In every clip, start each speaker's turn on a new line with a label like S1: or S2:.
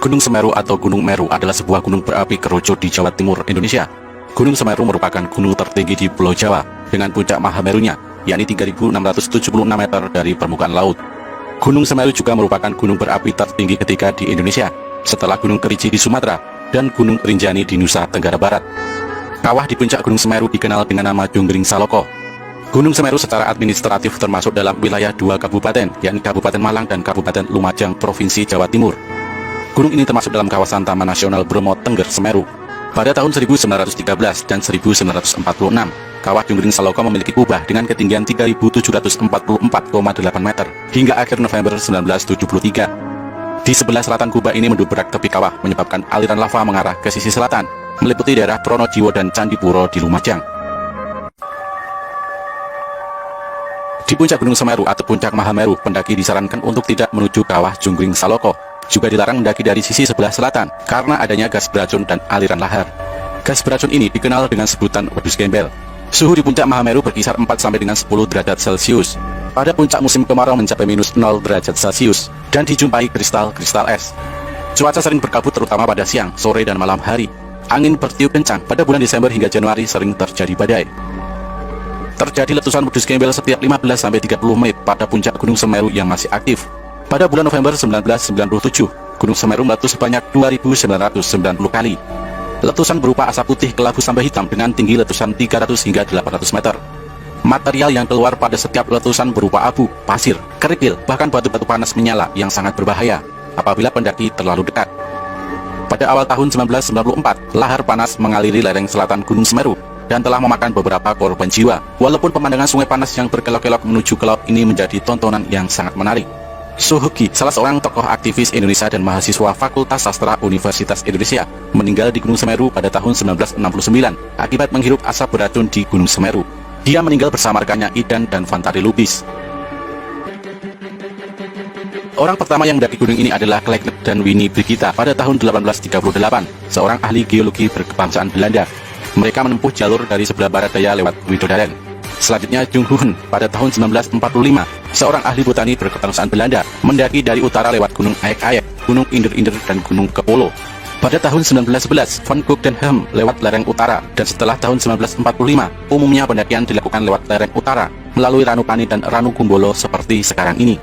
S1: Gunung Semeru atau Gunung Meru adalah sebuah gunung berapi kerucut di Jawa Timur, Indonesia. Gunung Semeru merupakan gunung tertinggi di Pulau Jawa dengan puncak Mahamerunya, yakni 3.676 meter dari permukaan laut. Gunung Semeru juga merupakan gunung berapi tertinggi ketiga di Indonesia, setelah Gunung Kerinci di Sumatera dan Gunung Rinjani di Nusa Tenggara Barat. Kawah di puncak Gunung Semeru dikenal dengan nama Junggring Saloko. Gunung Semeru secara administratif termasuk dalam wilayah dua kabupaten, yakni Kabupaten Malang dan Kabupaten Lumajang, Provinsi Jawa Timur. Gunung ini termasuk dalam kawasan Taman Nasional Bromo Tengger Semeru. Pada tahun 1913 dan 1946, kawah Junggring Saloko memiliki kubah dengan ketinggian 3.744,8 meter hingga akhir November 1973. Di sebelah selatan kubah ini mendobrak tepi kawah, menyebabkan aliran lava mengarah ke sisi selatan, meliputi daerah Pronojiwo dan Candipuro di Lumajang. Di puncak Gunung Semeru atau puncak Mahameru, pendaki disarankan untuk tidak menuju kawah Junggring Saloko. Juga dilarang mendaki dari sisi sebelah selatan karena adanya gas beracun dan aliran lahar. Gas beracun ini dikenal dengan sebutan wedus gembel. Suhu di puncak Mahameru berkisar 4 sampai dengan 10 derajat Celcius. Pada puncak musim kemarau mencapai minus 0 derajat Celcius dan dijumpai kristal-kristal es. Cuaca sering berkabut terutama pada siang, sore dan malam hari. Angin bertiup kencang. Pada bulan Desember hingga Januari sering terjadi badai. Terjadi letusan wedus gembel setiap 15 sampai 30 menit pada puncak Gunung Semeru yang masih aktif. Pada bulan November 1997, Gunung Semeru meletus sebanyak 2.990 kali. Letusan berupa asap putih kelabu sampai hitam dengan tinggi letusan 300 hingga 800 meter. Material yang keluar pada setiap letusan berupa abu, pasir, kerikil, bahkan batu-batu panas menyala yang sangat berbahaya apabila pendaki terlalu dekat. Pada awal tahun 1994, lahar panas mengaliri lereng selatan Gunung Semeru dan telah memakan beberapa korban jiwa. Walaupun pemandangan sungai panas yang berkelok-kelok menuju ke laut ini menjadi tontonan yang sangat menarik. Suhuki, salah seorang tokoh aktivis Indonesia dan mahasiswa Fakultas Sastra Universitas Indonesia, meninggal di Gunung Semeru pada tahun 1969 akibat menghirup asap beracun di Gunung Semeru. Dia meninggal bersama rekannya Idan dan Fantari Lubis. Orang pertama yang mendaki gunung ini adalah Kleckner dan Winnie Brigita pada tahun 1838, seorang ahli geologi berkebangsaan Belanda. Mereka menempuh jalur dari sebelah barat daya lewat Widodaren. Selanjutnya Jung Hoon pada tahun 1945, seorang ahli botani berkebangsaan Belanda, mendaki dari utara lewat Gunung Aek-Aek, Gunung Inder-Inder dan Gunung Kepolo. Pada tahun 1911, Van Gogh dan Helm lewat lereng utara, dan setelah tahun 1945, umumnya pendakian dilakukan lewat lereng utara, melalui Ranupani dan Ranukumbolo seperti sekarang ini.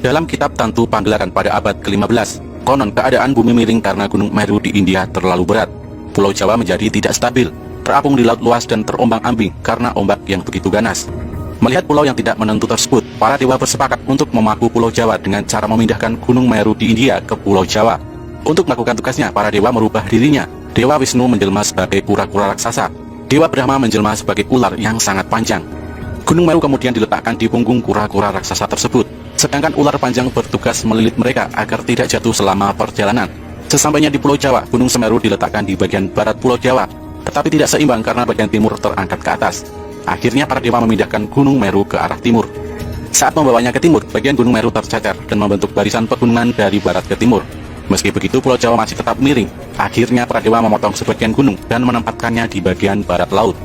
S1: Dalam kitab Tantu Panggelaran pada abad ke-15, konon keadaan bumi miring karena Gunung Meru di India terlalu berat. Pulau Jawa menjadi tidak stabil, terapung di laut luas dan terombang-ambing karena ombak yang begitu ganas. Melihat pulau yang tidak menentu tersebut, para dewa bersepakat untuk memaku Pulau Jawa dengan cara memindahkan Gunung Meru di India ke Pulau Jawa. Untuk melakukan tugasnya, para dewa merubah dirinya. Dewa Wisnu menjelma sebagai kura-kura raksasa. Dewa Brahma menjelma sebagai ular yang sangat panjang. Gunung Meru kemudian diletakkan di punggung kura-kura raksasa tersebut. Sedangkan ular panjang bertugas melilit mereka agar tidak jatuh selama perjalanan. Sesampainya di Pulau Jawa, Gunung Semeru diletakkan di bagian barat Pulau Jawa, tetapi tidak seimbang karena bagian timur terangkat ke atas. Akhirnya para dewa memindahkan Gunung Meru ke arah timur. Saat membawanya ke timur, bagian Gunung Meru tercecer dan membentuk barisan pegunungan dari barat ke timur. Meski begitu, Pulau Jawa masih tetap miring. Akhirnya para dewa memotong sebagian gunung dan menempatkannya di bagian barat laut.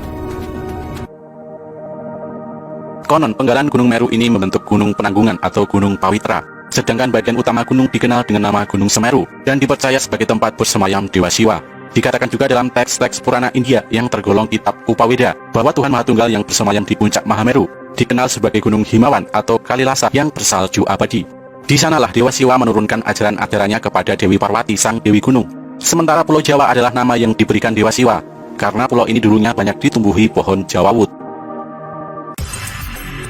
S1: Konon, penggalan Gunung Meru ini membentuk Gunung Penanggungan atau Gunung Pawitra. Sedangkan bagian utama gunung dikenal dengan nama Gunung Semeru dan dipercaya sebagai tempat bersemayam Dewa Siwa. Dikatakan juga dalam teks-teks Purana India yang tergolong kitab Upaweda bahwa Tuhan Mahatunggal yang bersemayam di puncak Mahameru dikenal sebagai Gunung Himawan atau Kalilasa yang bersalju abadi. Di sanalah Dewa Siwa menurunkan ajaran-ajarannya kepada Dewi Parwati, sang Dewi Gunung. Sementara Pulau Jawa adalah nama yang diberikan Dewa Siwa karena pulau ini dulunya banyak ditumbuhi pohon jawawut.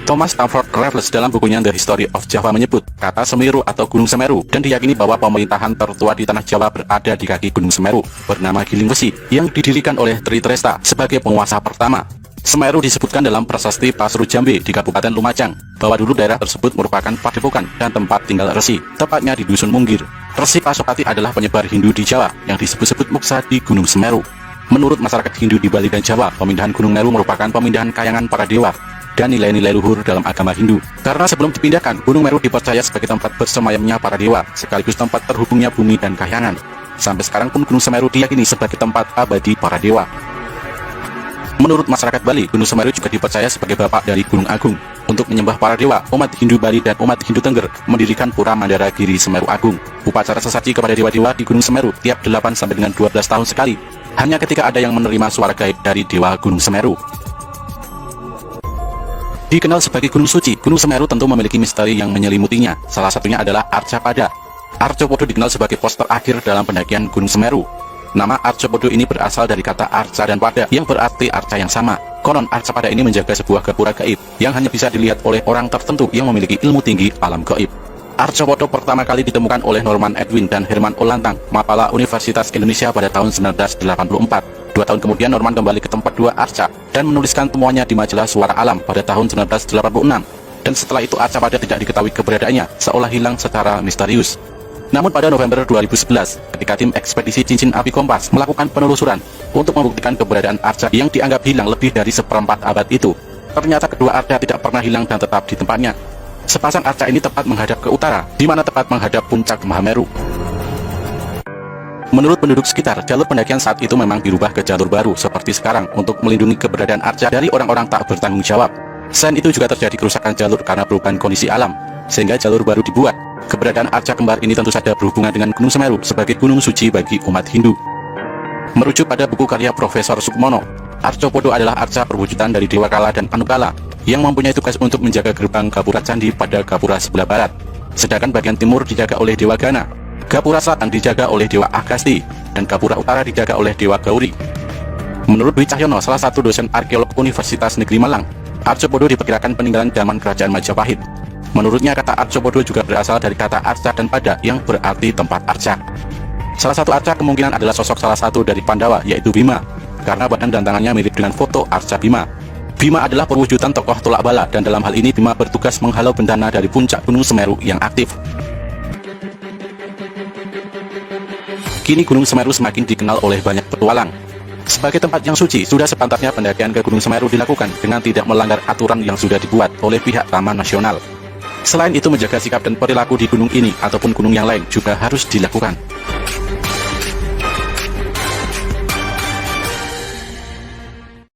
S1: Thomas Stamford Raffles dalam bukunya The History of Java menyebut kata Semeru atau Gunung Semeru dan diyakini bahwa pemerintahan tertua di tanah Jawa berada di kaki Gunung Semeru bernama Giling Wesi yang didirikan oleh Tri Tresta sebagai penguasa pertama. Semeru disebutkan dalam prasasti Pasru Jambe di Kabupaten Lumajang bahwa dulu daerah tersebut merupakan padepokan dan tempat tinggal resi, tepatnya di Dusun Munggir. Resi Pasopati adalah penyebar Hindu di Jawa yang disebut-sebut muksa di Gunung Semeru. Menurut masyarakat Hindu di Bali dan Jawa, pemindahan Gunung Meru merupakan pemindahan kayangan para dewa dan nilai-nilai luhur dalam agama Hindu. Karena sebelum dipindahkan, Gunung Meru dipercaya sebagai tempat bersemayamnya para dewa, sekaligus tempat terhubungnya bumi dan kahyangan. Sampai sekarang pun Gunung Semeru diyakini sebagai tempat abadi para dewa. Menurut masyarakat Bali, Gunung Semeru juga dipercaya sebagai bapak dari Gunung Agung. Untuk menyembah para dewa, umat Hindu Bali dan umat Hindu Tengger mendirikan Pura Mandara Giri Semeru Agung. Upacara sesaji kepada dewa-dewa di Gunung Semeru tiap 8 sampai dengan 12 tahun sekali. Hanya ketika ada yang menerima suara gaib dari dewa Gunung Semeru. Dikenal sebagai Gunung Suci, Gunung Semeru tentu memiliki misteri yang menyelimutinya. Salah satunya adalah Arcapada. Arcopodo dikenal sebagai pos terakhir dalam pendakian Gunung Semeru. Nama Arcopodo ini berasal dari kata arca dan pada yang berarti arca yang sama. Konon Arcapada ini menjaga sebuah gapura gaib yang hanya bisa dilihat oleh orang tertentu yang memiliki ilmu tinggi alam gaib. Arcopodo pertama kali ditemukan oleh Norman Edwin dan Herman Olantang, Mapala Universitas Indonesia pada tahun 1984. 2 tahun kemudian Norman kembali ke tempat dua arca dan menuliskan temuannya di majalah Suara Alam pada tahun 1986. Dan setelah itu Arcapada tidak diketahui keberadaannya, seolah hilang secara misterius. Namun pada November 2011, ketika tim ekspedisi Cincin Api Kompas melakukan penelusuran untuk membuktikan keberadaan arca yang dianggap hilang lebih dari seperempat abad itu, ternyata kedua arca tidak pernah hilang dan tetap di tempatnya. Sepasang arca ini tepat menghadap ke utara, di mana tepat menghadap puncak Mahameru. Menurut penduduk sekitar, jalur pendakian saat itu memang dirubah ke jalur baru seperti sekarang untuk melindungi keberadaan arca dari orang-orang tak bertanggung jawab. Selain itu juga terjadi kerusakan jalur karena perubahan kondisi alam, sehingga jalur baru dibuat. Keberadaan arca kembar ini tentu saja berhubungan dengan Gunung Semeru sebagai gunung suci bagi umat Hindu. Merujuk pada buku karya Profesor Sukmono, Arcopodo adalah arca perwujudan dari Dewa Kala dan Anukala yang mempunyai tugas untuk menjaga gerbang Gapura Candi pada Gapura sebelah barat. Sedangkan bagian timur dijaga oleh Dewa Gana, Gapura selatan dijaga oleh Dewa Agasti, dan Gapura utara dijaga oleh Dewa Gauri. Menurut Dwi Cahyono, salah satu dosen arkeolog Universitas Negeri Malang, Arcopodo diperkirakan peninggalan zaman Kerajaan Majapahit. Menurutnya kata Arcopodo juga berasal dari kata arca dan pada yang berarti tempat arca. Salah satu arca kemungkinan adalah sosok salah satu dari Pandawa, yaitu Bima, karena badan dan tangannya mirip dengan foto arca Bima. Bima adalah perwujudan tokoh tolak bala, dan dalam hal ini Bima bertugas menghalau bencana dari puncak Gunung Semeru yang aktif. Kini Gunung Semeru semakin dikenal oleh banyak petualang. Sebagai tempat yang suci, sudah sepantasnya pendakian ke Gunung Semeru dilakukan dengan tidak melanggar aturan yang sudah dibuat oleh pihak Taman Nasional. Selain itu, menjaga sikap dan perilaku di gunung ini ataupun gunung yang lain juga harus dilakukan.